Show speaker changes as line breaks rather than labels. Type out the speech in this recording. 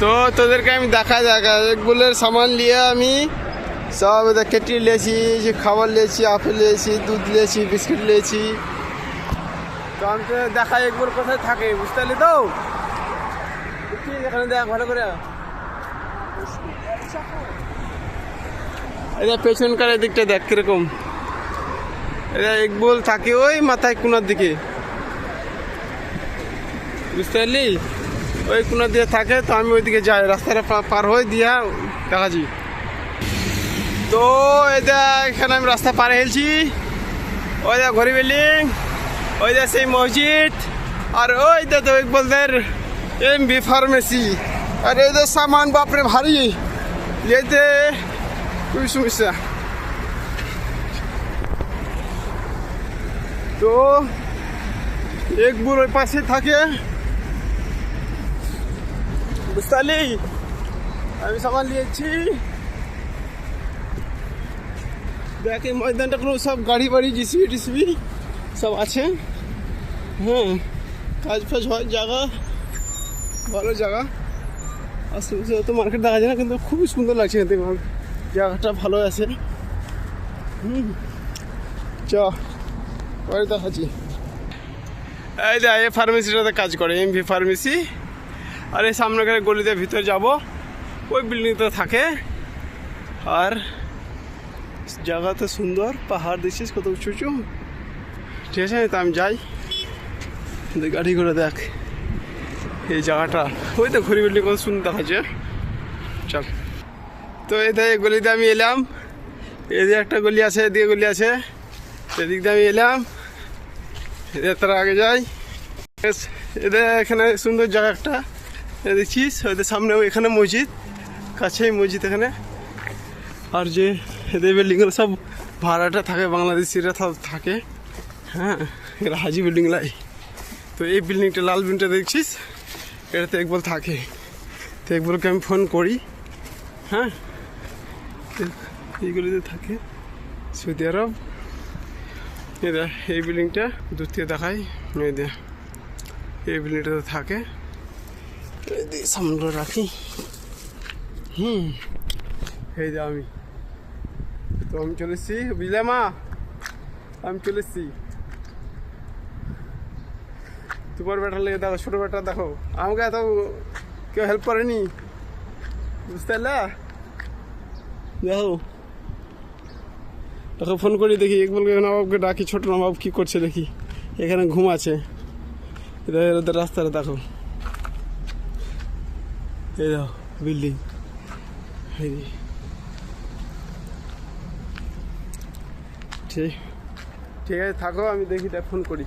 तो তোদেরকে আমি দেখা একগুলোর सामान लिए আমি सब কেটলি लेছি খাবার लेছি আপেল लेছি দুধ लेছি বিস্কিট लेছি তো আমি তো দেখা একগুলো কোথায় থাকে বুঝতে পারলি তো এখানে দেখ ভালো করে এটা পেছনকার দিকটা দেখ কিরকম এটা একবল থাকে ওই মাথায় কোনার দিকে বুঝতে পারলি ওই কোনা দিয়ে থাকে তো আমি ওইদিকে যাই রাস্তাটা পার হয়ে দিয়া দেখাচ্ছি তো এটা এখানে আমি রাস্তা পার হেলছি ওই দেখ ঘড়ি বিল্ডিং ওই দেখ সেই মসজিদ আর ওই দেখ তো একবলদের MB ফার্মেসি আর এদের সামান বাপরে ভারী যেতে খুবই সমস্যা তো একবুল ওই পাশে থাকে বুঝতে পারলি আমি সামান নিয়েছি দেখ এই ময়দানটা কোনো সব গাড়ি বাড়ি জিসিবি টিসিবি সব আছে হ্যাঁ কাজ ফাজ হয় জায়গা ভালো জায়গা আশেপাশে তো মার্কেট দেখা যায় না কিন্তু খুবই সুন্দর লাগছে কিন্তু জায়গাটা ভালো আছে চ পরে দেখাচ্ছি এই দেখ এই ফার্মেসিটাতে কাজ করে MB ফার্মেসি আর এই সামনেকার গলিতে ভিতরে যাব ওই বিল্ডিংতে থাকে আর জায়গা তো সুন্দর পাহাড় দেখছিস কত উঁচু উঁচু ঠিক আছে তো আমি যাই গাড়ি করে দেখ এই জায়গাটা ওই তো ঘড়ি বিল্ডিং কত সুন্দর দেখাচ্ছে চল তো এই গলিতে আমি এলাম এদিকে একটা গলি আছে এদিকে গলি আছে এদিক দিয়ে আমি এলাম এদের তারা আগে যাই এদের এখানে সুন্দর জায়গা একটা দেখছিস ওদের সামনে এখানে মসজিদ কাছেই মসজিদ এখানে আর যে এদের বিল্ডিংগুলো সব ভাড়াটা থাকে বাংলাদেশিরা সব থাকে হ্যাঁ এরা হাজি বিল্ডিং লাই তো এই বিল্ডিংটা লাল বিল্ডিংটা দেখছিস এটাতে একবার থাকে তো একবারকে আমি ফোন করি হ্যাঁ এইগুলিতে থাকে সৌদি আরব এরা এই বিল্ডিংটা দূর থেকে দেখাই এই বিল্ডিংটাতে থাকে সামানগুলো রাখি এই যে আমি তো আমি চলে এসছি বুঝলে মা আমি চলে এসছি তোমার বেটার লেগে দেখো ছোটো বেটা দেখো আমাকে এত কেউ হেল্প করেনি বুঝতে পারলে দেখো দেখো ফোন করি দেখি একবার নবাবকে ডাকি ছোটো নবাব কী করছে দেখি এখানে ঘুম আছে এদের রাস্তাটা দেখো এই দেখো বিল্ডিং ঠিক ঠিক আছে থাকো আমি দেখি ফোন করি